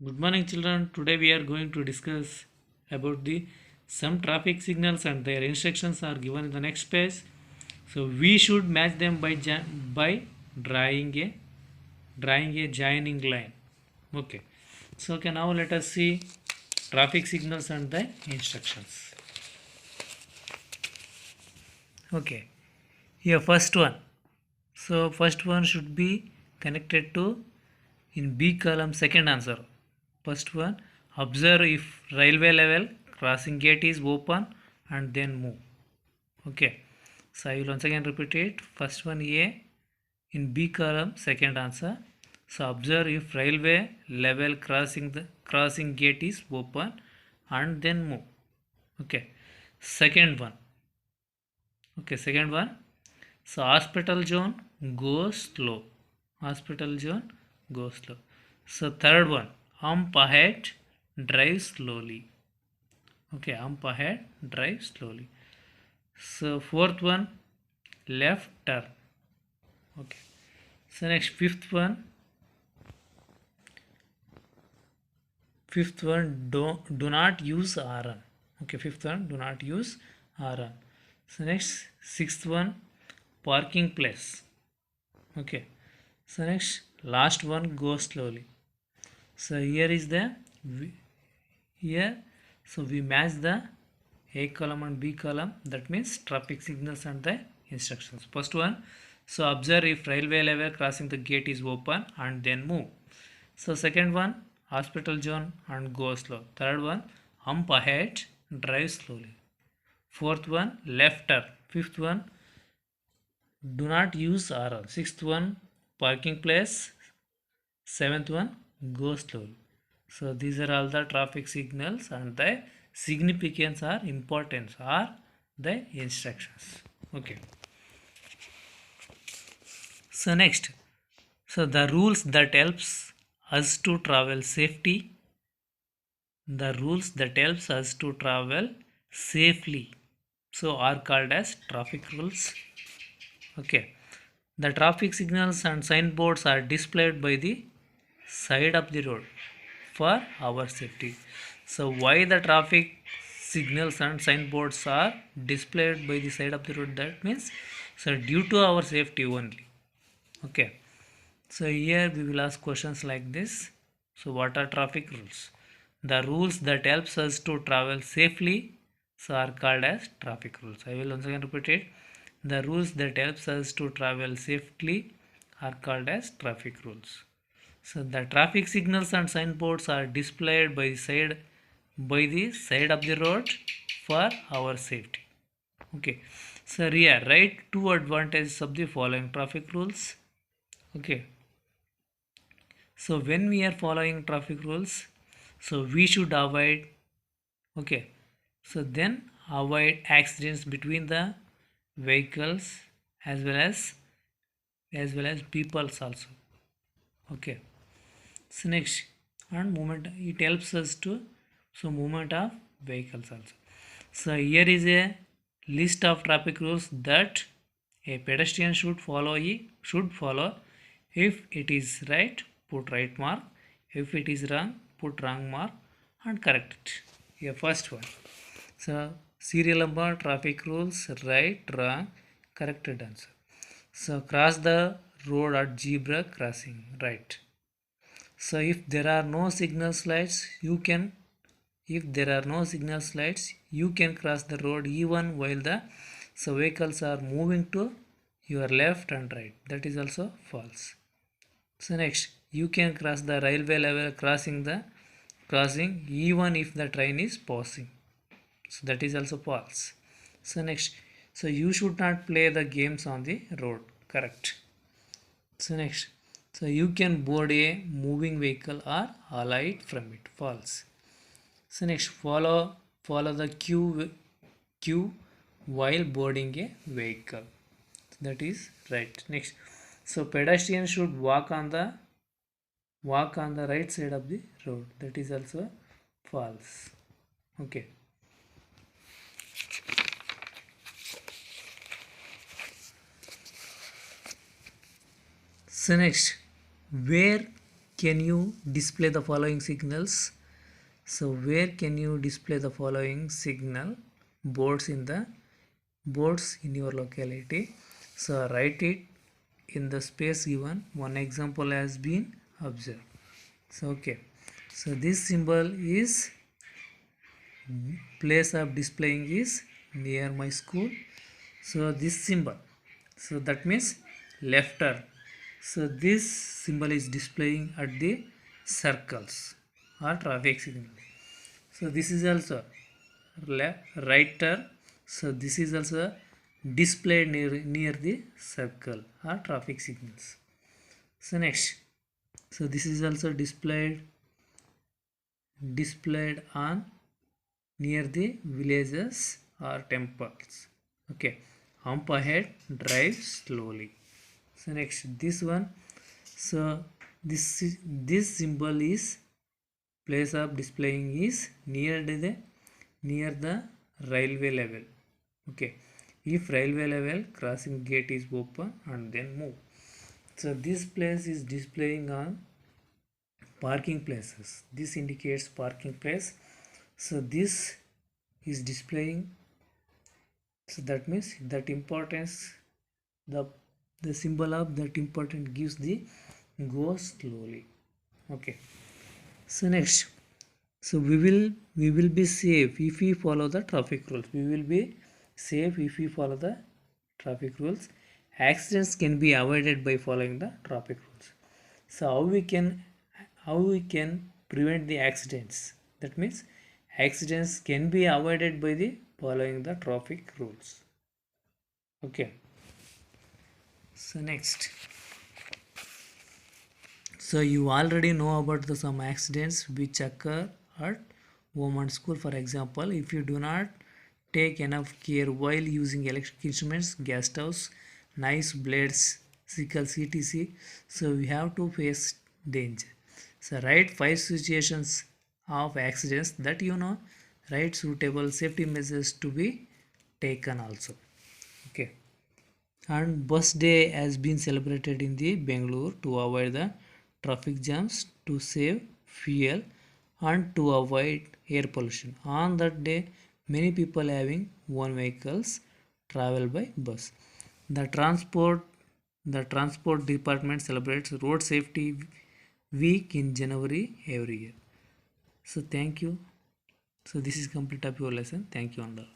Good morning, children. Today we are going to discuss about the some traffic signals and their instructions are given in the next page. So we should match them by drawing a joining line. Okay. So now let us see traffic signals and the instructions. Okay. Here first one. So first one should be connected to in B column second answer. First one, observe if railway level crossing gate is open and then move. Okay. So I will once again repeat it. First one A in B column second answer. So observe if railway level crossing gate is open and then move. Okay. Second one. Okay, second one. So hospital zone goes slow. Hospital zone goes slow. So third one, hump ahead, drive slowly. Okay, hump ahead, drive slowly. So fourth one, left turn. Okay. So next fifth one do not use RN. Okay, fifth one, do not use RN. So next sixth one, parking place. Okay. So next last one, go slowly. So here is the here. So we match the A column and B column. That means traffic signals and the instructions. First one. So observe if railway level crossing the gate is open and then move. So second one, hospital zone and go slow. Third one, hump ahead, drive slowly. Fourth one, left turn. Fifth one, do not use RR. Sixth one, parking place. Seventh one, go slowly. So these are all the traffic signals and the significance or importance are the instructions. Okay. So next, so the rules that helps us to travel safety, the rules that helps us to travel safely, so are called as traffic rules. Okay. The traffic signals and signboards are displayed by the side of the road for our safety. So why the traffic signals and signboards are displayed by the side of the road? That means so due to our safety only. Okay. So here we will ask questions like this. So what are traffic rules? The rules that helps us to travel safely so are called as traffic rules. I will once again repeat it. The rules that helps us to travel safely are called as traffic rules. So the traffic signals and signboards are displayed by the side of the road for our safety. Okay. So here write two advantages of the following traffic rules. Okay. So when we are following traffic rules, so we should avoid, okay, so then avoid accidents between the vehicles as well as peoples also. Okay. So next, and movement, it helps us to so movement of vehicles also. So here is a list of traffic rules that a pedestrian should follow. If it is right, put right mark. If it is wrong, put wrong mark and correct it. Here first one. So serial number, traffic rules, right, wrong, corrected answer. So cross the road at zebra crossing, right. So if there are no signal lights, you can cross the road even while the vehicles are moving to your left and right. That is also false. So next, you can cross the railway level crossing even if the train is passing. So that is also false. So next, so you should not play the games on the road. Correct. So next, so you can board a moving vehicle or alight from it. False. So next, follow the queue while boarding a vehicle. That is right. Next, so pedestrians should walk on the right side of the road. That is also false. Okay. So next, where can you display the following signals? So where can you display the following signal boards in your locality? So write it in the space given. One example has been observed. So okay, so this symbol is place of displaying is near my school. So this symbol, so that means left turn. So this symbol is displaying at the circles or traffic signal. So this is also right turn. So this is also displayed near the circle or traffic signals. So next, so this is also displayed on near the villages or temples. Okay, hump ahead, drive slowly. So next, this one, so this symbol is place of displaying is near the railway level. Okay, if railway level crossing gate is open and then move. So this place is displaying on parking places. This indicates parking place. So this is displaying, so that means that importance, the symbol of that important gives the go slowly. Okay, so next, so we will be safe if we follow the traffic rules. We will be safe if we follow the traffic rules. Accidents can be avoided by following the traffic rules. So how we can prevent the accidents? That means accidents can be avoided by the following the traffic rules. Okay, so next, so you already know about the some accidents which occur at home and school. For example, if you do not take enough care while using electric instruments, gas stoves, knives, blades, sickles, etc., so we have to face danger. So write 5 situations of accidents that you know. Write suitable safety measures to be taken also. Okay, and bus day has been celebrated in the Bangalore to avoid the traffic jams, to save fuel, and to avoid air pollution. On that day, many people having own vehicles travel by bus. The transport department celebrates Road Safety Week in January every year. So thank you. So this is complete of your lesson. Thank you, and all.